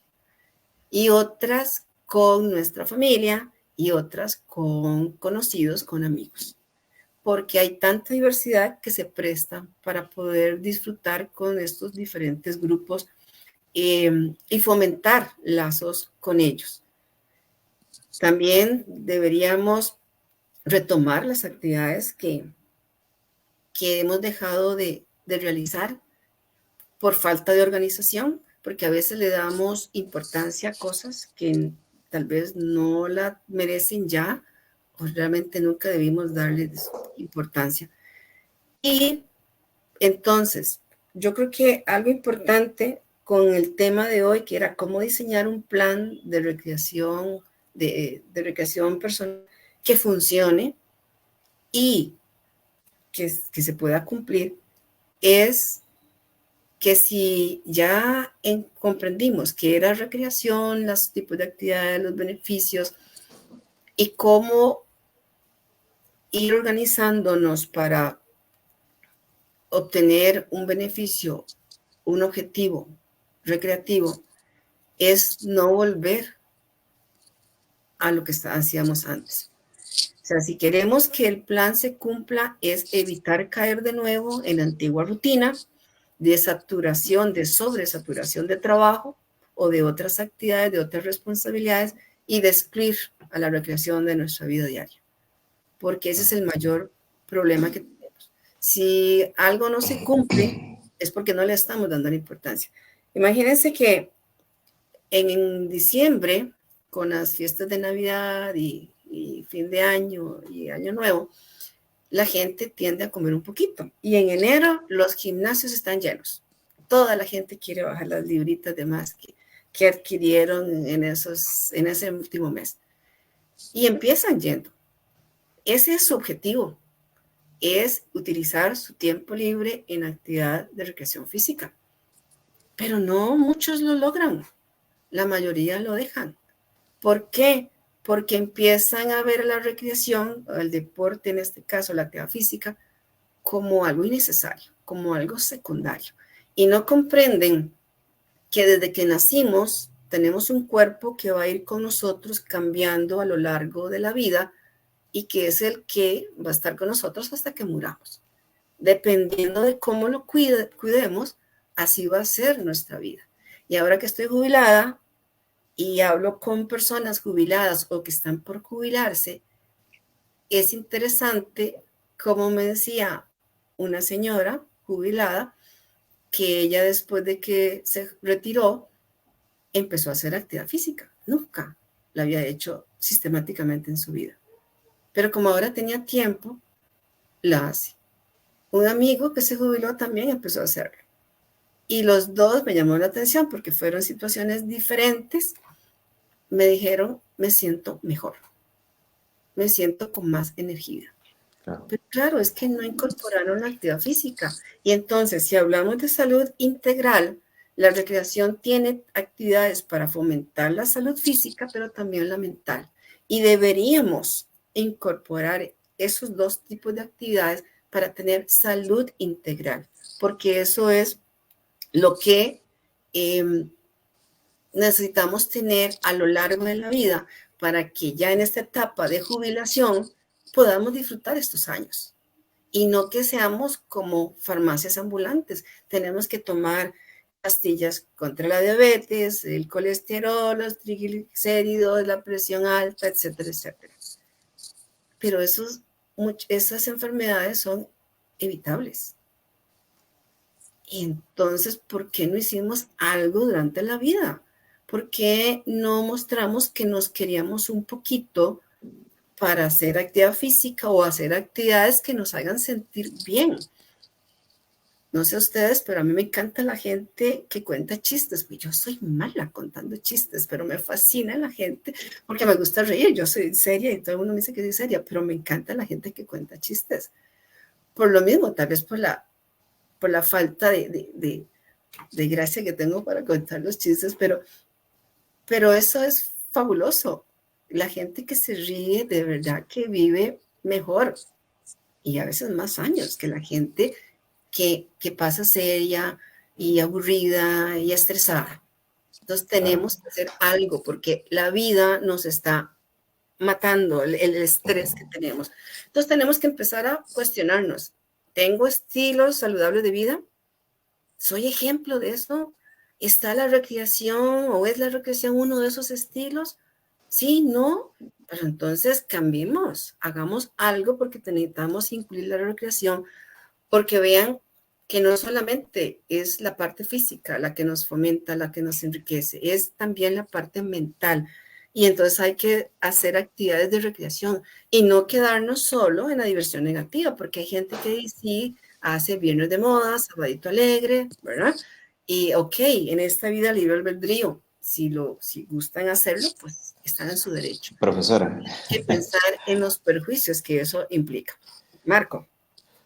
y otras con nuestra familia, y otras con conocidos, con amigos, porque hay tanta diversidad que se presta para poder disfrutar con estos diferentes grupos y fomentar lazos con ellos. También deberíamos retomar las actividades que hemos dejado de realizar por falta de organización, porque a veces le damos importancia a cosas que tal vez no la merecen ya, o realmente nunca debimos darle importancia. Y entonces, yo creo que algo importante con el tema de hoy, que era cómo diseñar un plan de recreación, de recreación personal que funcione y que se pueda cumplir, es que si ya comprendimos qué era recreación, los tipos de actividades, los beneficios y cómo ir organizándonos para obtener un beneficio, un objetivo recreativo, es no volver a lo que hacíamos antes. O sea, si queremos que el plan se cumpla, es evitar caer de nuevo en la antigua rutina de saturación, de sobresaturación de trabajo, o de otras actividades, de otras responsabilidades y de excluir a la recreación de nuestra vida diaria, porque ese es el mayor problema que tenemos. Si algo no se cumple, es porque no le estamos dando la importancia. Imagínense que en diciembre, con las fiestas de Navidad y fin de año y Año Nuevo, la gente tiende a comer un poquito. Y en enero los gimnasios están llenos. Toda la gente quiere bajar las libritas de más que adquirieron en ese último mes. Y empiezan yendo. Ese es su objetivo, es utilizar su tiempo libre en actividad de recreación física. Pero no muchos lo logran, la mayoría lo dejan. ¿Por qué? Porque empiezan a ver la recreación, el deporte, en este caso la actividad física, como algo innecesario, como algo secundario. Y no comprenden que desde que nacimos tenemos un cuerpo que va a ir con nosotros cambiando a lo largo de la vida y que es el que va a estar con nosotros hasta que muramos. Dependiendo de cómo lo cuidemos, así va a ser nuestra vida. Y ahora que estoy jubilada y hablo con personas jubiladas o que están por jubilarse, es interesante, como me decía una señora jubilada, que ella después de que se retiró, empezó a hacer actividad física. Nunca la había hecho sistemáticamente en su vida. Pero como ahora tenía tiempo, la hace. Un amigo que se jubiló también empezó a hacerlo. Y los dos me llamó la atención porque fueron situaciones diferentes. Me dijeron, me siento mejor. Me siento con más energía. Claro. Pero claro, es que no incorporaron la actividad física. Y entonces, si hablamos de salud integral, la recreación tiene actividades para fomentar la salud física, pero también la mental. Y deberíamos incorporar esos dos tipos de actividades para tener salud integral, porque eso es lo que necesitamos tener a lo largo de la vida para que ya en esta etapa de jubilación podamos disfrutar estos años y no que seamos como farmacias ambulantes. Tenemos que tomar pastillas contra la diabetes, el colesterol, los triglicéridos, la presión alta, etcétera, etcétera. Pero esas enfermedades son evitables. Y entonces, ¿por qué no hicimos algo durante la vida? ¿Por qué no mostramos que nos queríamos un poquito para hacer actividad física o hacer actividades que nos hagan sentir bien? No sé ustedes, pero a mí me encanta la gente que cuenta chistes. Pues yo soy mala contando chistes, pero me fascina la gente porque me gusta reír. Yo soy seria y todo el mundo me dice que soy seria, pero me encanta la gente que cuenta chistes. Por lo mismo, tal vez por la falta de gracia que tengo para contar los chistes, pero eso es fabuloso. La gente que se ríe de verdad que vive mejor y a veces más años que la gente que pasa seria y aburrida y estresada. Entonces tenemos que hacer algo porque la vida nos está matando, el estrés que tenemos. Entonces tenemos que empezar a cuestionarnos. ¿Tengo estilos saludables de vida? ¿Soy ejemplo de eso? ¿Está la recreación o es la recreación uno de esos estilos? Sí, no. Pero entonces cambiemos, hagamos algo porque necesitamos incluir la recreación, porque vean que no solamente es la parte física la que nos fomenta, la que nos enriquece, es también la parte mental. Y entonces hay que hacer actividades de recreación y no quedarnos solo en la diversión negativa, porque hay gente que sí hace viernes de moda, sabadito alegre, ¿verdad? Y ok, en esta vida libre albedrío, si gustan hacerlo, pues están en su derecho. Profesora. Hay que pensar en los perjuicios que eso implica. Marco.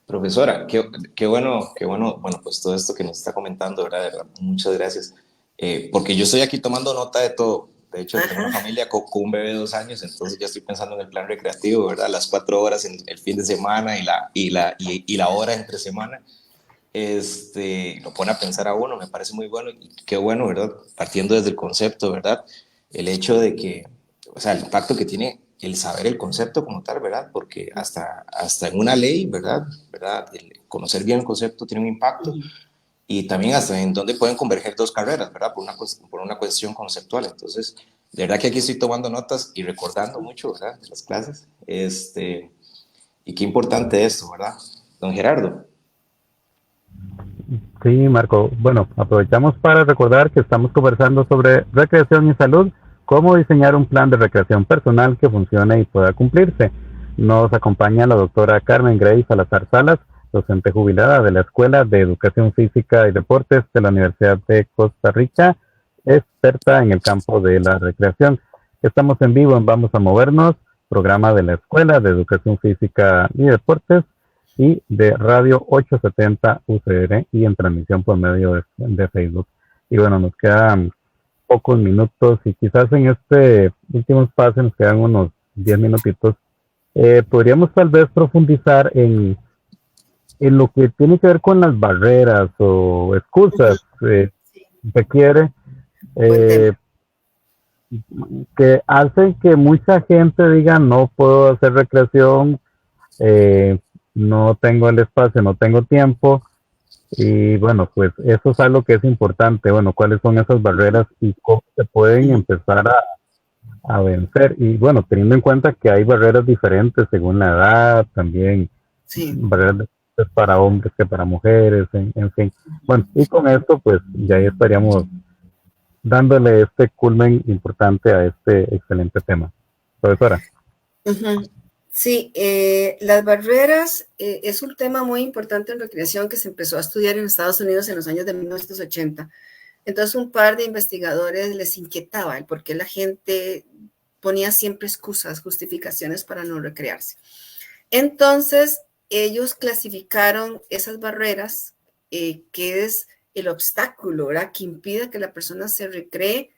Profesora, qué bueno, bueno, pues todo esto que nos está comentando, ¿verdad? De verdad, muchas gracias. Porque yo estoy aquí tomando nota de todo. De hecho, tengo una familia con un bebé de 2 años, entonces ya estoy pensando en el plan recreativo, ¿verdad? Las 4 horas en el fin de semana y la hora entre semana. Lo pone a pensar a uno, me parece muy bueno. Y qué bueno, ¿verdad? Partiendo desde el concepto, ¿verdad? El hecho de que, o sea, el impacto que tiene el saber el concepto como tal, ¿verdad? Porque hasta en una ley, ¿verdad? El conocer bien el concepto tiene un impacto. y también hasta en dónde pueden converger dos carreras, ¿verdad? Por una cuestión conceptual. Entonces, de verdad que aquí estoy tomando notas y recordando mucho, ¿verdad? De las clases. Y qué importante esto, ¿verdad? Don Gerardo. Sí, Marco. Bueno, aprovechamos para recordar que estamos conversando sobre recreación y salud, cómo diseñar un plan de recreación personal que funcione y pueda cumplirse. Nos acompaña la doctora Carmen Grey Salazar Salas, docente jubilada de la Escuela de Educación Física y Deportes de la Universidad de Costa Rica, experta en el campo de la recreación. Estamos en vivo en Vamos a Movernos, programa de la Escuela de Educación Física y Deportes y de Radio 870 UCR y en transmisión por medio de Facebook. Y bueno, nos quedan pocos minutos y quizás en este último espacio nos quedan unos 10 minutitos. Podríamos tal vez profundizar en lo que tiene que ver con las barreras o excusas que quiere que hacen que mucha gente diga no puedo hacer recreación, no tengo el espacio, no tengo tiempo. Y bueno, pues eso es algo que es importante. Bueno, ¿cuáles son esas barreras y cómo se pueden empezar a vencer? Y bueno, teniendo en cuenta que hay barreras diferentes según la edad, también barreras diferentes para hombres que para mujeres, en fin. Bueno, y con esto pues ya estaríamos dándole este culmen importante a este excelente tema. Profesora. Sí, las barreras es un tema muy importante en recreación que se empezó a estudiar en Estados Unidos en los años de 1980. Entonces un par de investigadores les inquietaba el por qué la gente ponía siempre excusas, justificaciones para no recrearse. Entonces ellos clasificaron esas barreras, que es el obstáculo, ¿verdad?, que impide que la persona se recree,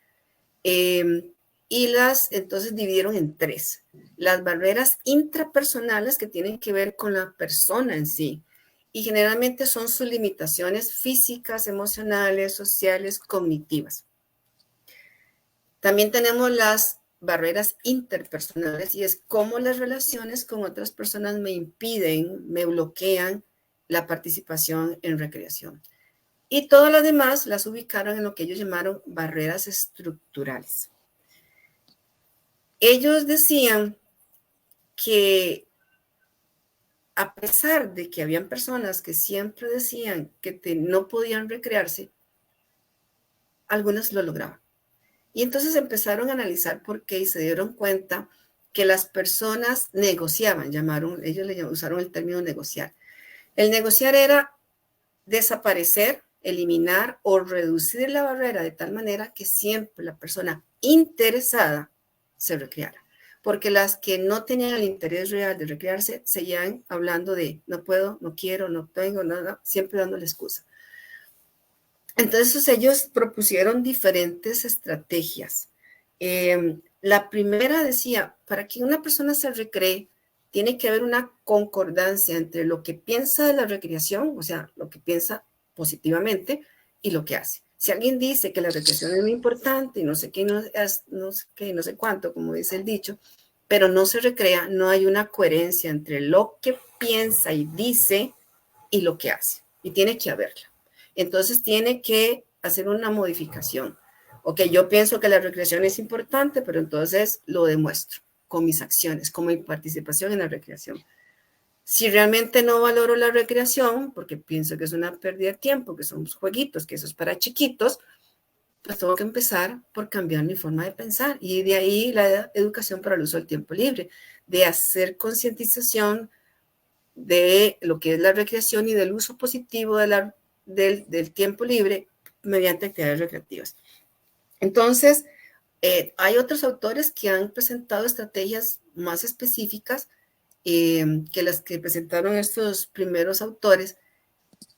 y entonces dividieron en 3. Las barreras intrapersonales, que tienen que ver con la persona en sí, y generalmente son sus limitaciones físicas, emocionales, sociales, cognitivas. También tenemos las barreras interpersonales, y es cómo las relaciones con otras personas me impiden, me bloquean la participación en recreación. Y todas las demás las ubicaron en lo que ellos llamaron barreras estructurales. Ellos decían que a pesar de que habían personas que siempre decían que no podían recrearse, algunas lo lograban. Y entonces empezaron a analizar por qué y se dieron cuenta que las personas negociaban, ellos usaron el término negociar. El negociar era desaparecer, eliminar o reducir la barrera de tal manera que siempre la persona interesada se recreara. Porque las que no tenían el interés real de recrearse seguían hablando de no puedo, no quiero, no tengo, nada, siempre dando la excusa. Entonces ellos propusieron diferentes estrategias. La primera decía, para que una persona se recree, tiene que haber una concordancia entre lo que piensa de la recreación, o sea, lo que piensa positivamente, y lo que hace. Si alguien dice que la recreación es muy importante y no sé qué, no sé cuánto, como dice el dicho, pero no se recrea, no hay una coherencia entre lo que piensa y dice y lo que hace. Y tiene que haberla. Entonces tiene que hacer una modificación. Ok, yo pienso que la recreación es importante, pero entonces lo demuestro con mis acciones, con mi participación en la recreación. Si realmente no valoro la recreación, porque pienso que es una pérdida de tiempo, que son jueguitos, que eso es para chiquitos, pues tengo que empezar por cambiar mi forma de pensar. Y de ahí la educación para el uso del tiempo libre, de hacer concientización de lo que es la recreación y del uso positivo del tiempo libre mediante actividades recreativas. Entonces, hay otros autores que han presentado estrategias más específicas que las que presentaron estos primeros autores,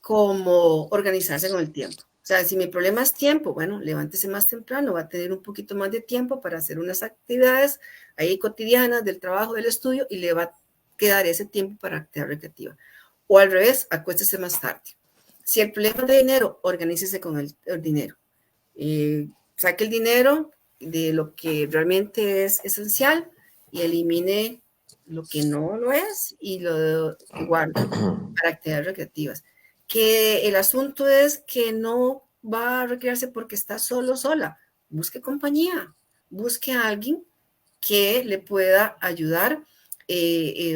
como organizarse con el tiempo. O sea, si mi problema es tiempo, bueno, levántese más temprano, va a tener un poquito más de tiempo para hacer unas actividades ahí cotidianas del trabajo, del estudio, y le va a quedar ese tiempo para actividad recreativa. O al revés, acuéstese más tarde. Si el problema es de dinero, organícese con el dinero. Saque el dinero de lo que realmente es esencial y elimine lo que no lo es y lo guarde para actividades recreativas. que el asunto es que no va a recrearse porque está solo, sola. Busque compañía, busque a alguien que le pueda ayudar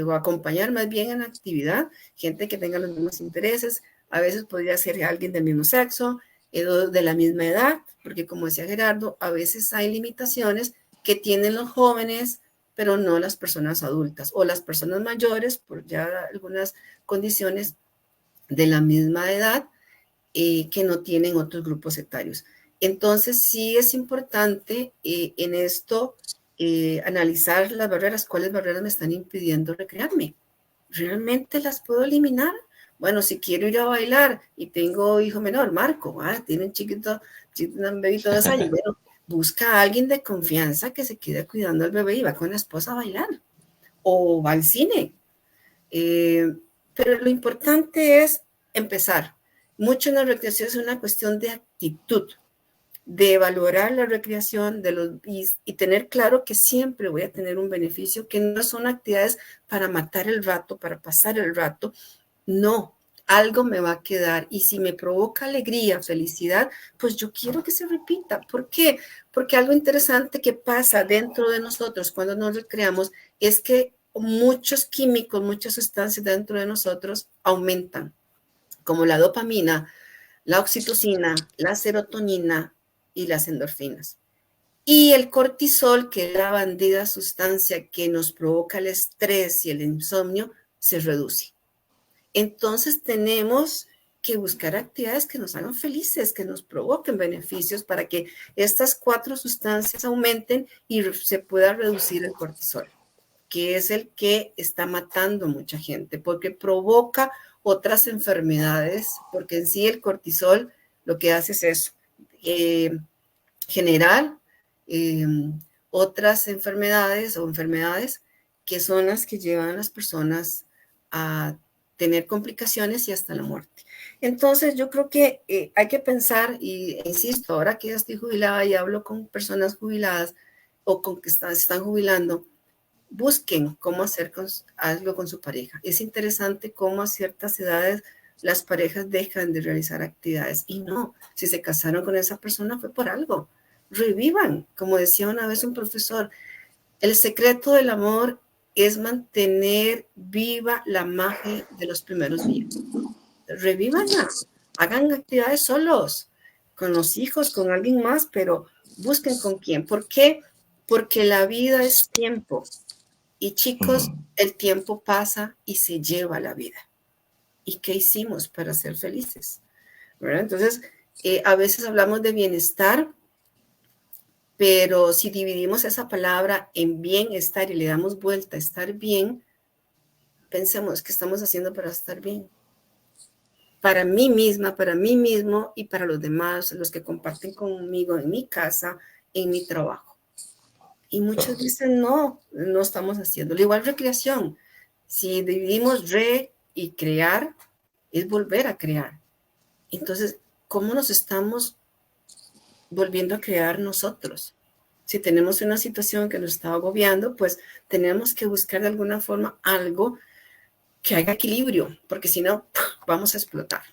o acompañar más bien en la actividad, gente que tenga los mismos intereses, a veces podría ser alguien del mismo sexo, de la misma edad, porque como decía Gerardo, a veces hay limitaciones que tienen los jóvenes, pero no las personas adultas o las personas mayores por ya algunas condiciones de la misma edad que no tienen otros grupos etarios. Entonces, sí es importante en esto analizar las barreras, cuáles barreras me están impidiendo recrearme. ¿Realmente las puedo eliminar? Bueno, si quiero ir a bailar y tengo hijo menor, Marco, tiene un chiquito, un bebito de 2 años, bueno, busca a alguien de confianza que se quede cuidando al bebé y va con la esposa a bailar o va al cine. Pero lo importante es empezar. Mucho en la recreación es una cuestión de actitud, de valorar la recreación y tener claro que siempre voy a tener un beneficio, que no son actividades para matar el rato, para pasar el rato. No, algo me va a quedar y si me provoca alegría, felicidad, pues yo quiero que se repita. ¿Por qué? Porque algo interesante que pasa dentro de nosotros cuando nos recreamos es que muchos químicos, muchas sustancias dentro de nosotros aumentan, como la dopamina, la oxitocina, la serotonina y las endorfinas. Y el cortisol, que es la bandida sustancia que nos provoca el estrés y el insomnio, se reduce. Entonces tenemos que buscar actividades que nos hagan felices, que nos provoquen beneficios para que estas 4 sustancias aumenten y se pueda reducir el cortisol, que es el que está matando a mucha gente, porque provoca otras enfermedades, porque en sí el cortisol lo que hace es eso, generar otras enfermedades o enfermedades que son las que llevan a las personas a tener complicaciones y hasta la muerte. Entonces yo creo que hay que pensar, y insisto, ahora que ya estoy jubilada y hablo con personas jubiladas o con que se están jubilando, busquen cómo hacer algo con su pareja. Es interesante cómo a ciertas edades las parejas dejan de realizar actividades y no, si se casaron con esa persona fue por algo. Revivan, como decía una vez un profesor, el secreto del amor es mantener viva la magia de los primeros días. Revívanla, hagan actividades solos, con los hijos, con alguien más, pero busquen con quién. ¿Por qué? Porque la vida es tiempo. Y chicos, el tiempo pasa y se lleva la vida. ¿Y qué hicimos para ser felices? ¿Verdad? Entonces, a veces hablamos de bienestar, pero si dividimos esa palabra en bienestar y le damos vuelta a estar bien, pensemos qué estamos haciendo para estar bien. Para mí misma, para mí mismo y para los demás, los que comparten conmigo en mi casa, en mi trabajo. Y muchos dicen, no, no estamos haciéndolo. Igual recreación. Si dividimos y crear, es volver a crear. Entonces, ¿cómo nos estamos volviendo a crear nosotros? Si tenemos una situación que nos está agobiando, pues tenemos que buscar de alguna forma algo que haga equilibrio, porque si no, vamos a explotar.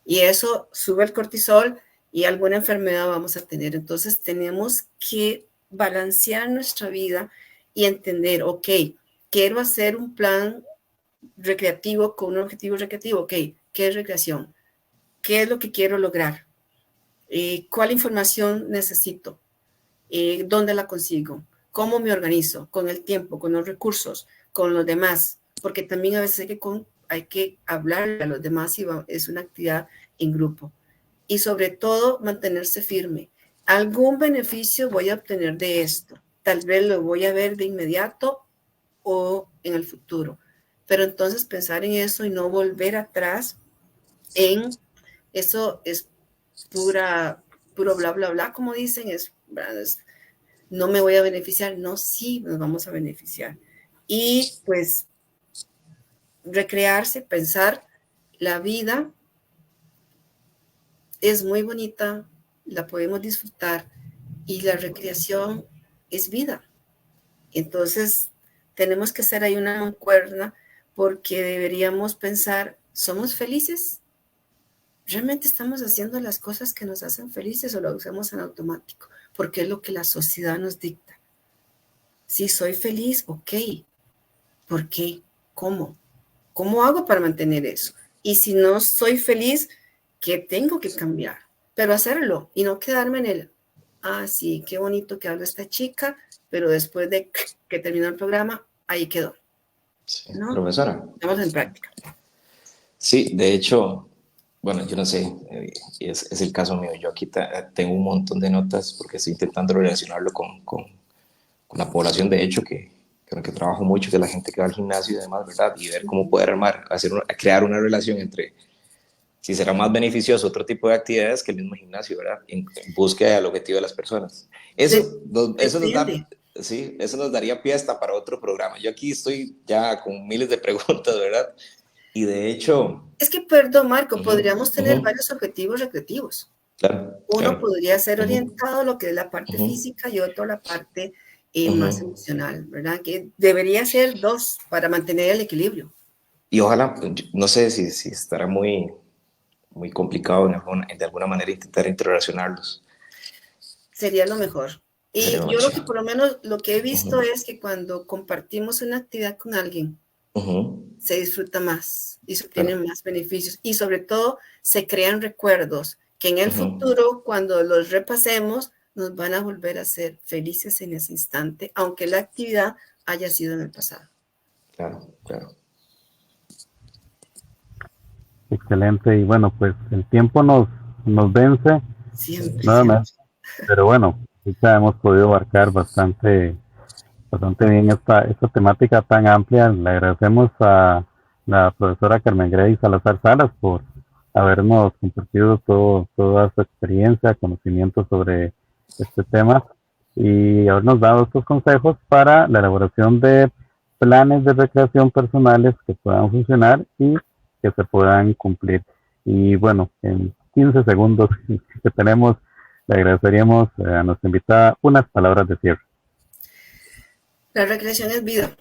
Y eso sube el cortisol y alguna enfermedad vamos a tener. Entonces, tenemos que balancear nuestra vida y entender, ok, quiero hacer un plan recreativo con un objetivo recreativo, ok, ¿qué es recreación? ¿Qué es lo que quiero lograr? ¿Cuál información necesito? ¿Dónde la consigo? ¿Cómo me organizo? Con el tiempo, con los recursos, con los demás, porque también a veces hay que hablar a los demás y es una actividad en grupo. Y sobre todo, mantenerse firme. Algún beneficio voy a obtener de esto. Tal vez lo voy a ver de inmediato o en el futuro. Pero entonces pensar en eso y no volver atrás en eso es puro bla, bla, bla, como dicen, no me voy a beneficiar. No, sí nos vamos a beneficiar. Y pues recrearse, pensar la vida es muy bonita, la podemos disfrutar y la recreación es vida. Entonces, tenemos que hacer ahí una mancuerna porque deberíamos pensar, ¿somos felices? ¿realmente estamos haciendo las cosas que nos hacen felices o lo hacemos en automático? Porque es lo que la sociedad nos dicta. Si soy feliz, ok. ¿Por qué? ¿Cómo? ¿Cómo hago para mantener eso? Y si no soy feliz, ¿qué tengo que cambiar? Pero hacerlo y no quedarme en el, sí, qué bonito que habla esta chica, pero después de que terminó el programa, ahí quedó. Sí, ¿No? profesora. Estamos en práctica. Sí, de hecho, bueno, yo no sé, es el caso mío. Yo aquí tengo un montón de notas porque estoy intentando relacionarlo con la población, de hecho, con la que trabajo mucho, que es la gente que va al gimnasio y demás, ¿verdad? Y ver cómo poder crear una relación entre si será más beneficioso otro tipo de actividades que el mismo gimnasio, ¿verdad? En búsqueda del objetivo de las personas. Eso nos da, sí, eso nos daría pie hasta para otro programa. Yo aquí estoy ya con miles de preguntas, ¿verdad? Y de hecho... Es que, perdón, Marco, podríamos tener varios objetivos recreativos. Claro, Uno podría ser orientado a lo que es la parte física y otro la parte más emocional, ¿verdad? Que debería ser dos para mantener el equilibrio. Y ojalá, no sé si estará muy complicado de alguna manera intentar interrelacionarlos. Sería lo mejor. Y yo lo que por lo menos lo que he visto es que cuando compartimos una actividad con alguien, se disfruta más y se obtienen más beneficios y sobre todo se crean recuerdos que en el futuro, cuando los repasemos, nos van a volver a ser felices en ese instante, aunque la actividad haya sido en el pasado. Claro, claro. Excelente, y bueno, pues el tiempo nos vence nuevamente, pero bueno, ya hemos podido abarcar bastante bien esta temática tan amplia. Le agradecemos a la profesora Carmen Grey Salazar Salas por habernos compartido toda su experiencia, conocimiento sobre este tema y habernos dado estos consejos para la elaboración de planes de recreación personales que puedan funcionar y que se puedan cumplir. Y bueno, en 15 segundos que tenemos, le agradeceríamos a nuestra invitada unas palabras de cierre. La recreación es vida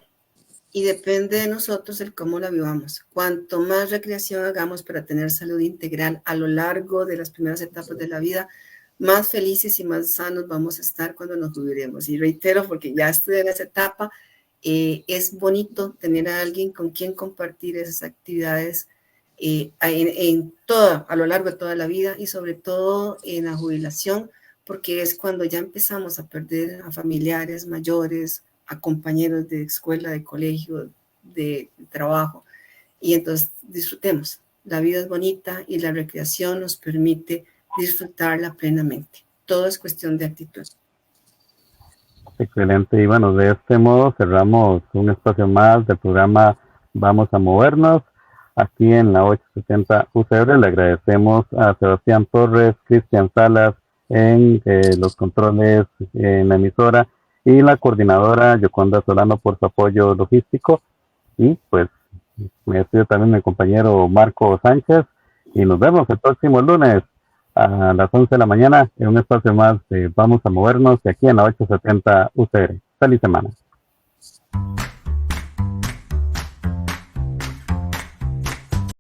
y depende de nosotros el cómo la vivamos. Cuanto más recreación hagamos para tener salud integral a lo largo de las primeras etapas de la vida, más felices y más sanos vamos a estar cuando nos jubilemos. Y reitero, porque ya estoy en esa etapa, es bonito tener a alguien con quien compartir esas actividades a lo largo de toda la vida y sobre todo en la jubilación, porque es cuando ya empezamos a perder a familiares mayores, a compañeros de escuela, de colegio, de trabajo. Y entonces disfrutemos. La vida es bonita y la recreación nos permite disfrutarla plenamente. Todo es cuestión de actitud. Excelente. Y bueno, de este modo cerramos un espacio más del programa Vamos a Movernos. Aquí en la 870 UCR le agradecemos a Sebastián Torres, Cristian Salas en los controles en la emisora y la coordinadora Yoconda Solano por su apoyo logístico. Y pues me despido también mi compañero Marco Sánchez y nos vemos el próximo lunes a las 11 de la mañana en un espacio más de Vamos a Movernos de aquí en la 870 UCR. Feliz semana.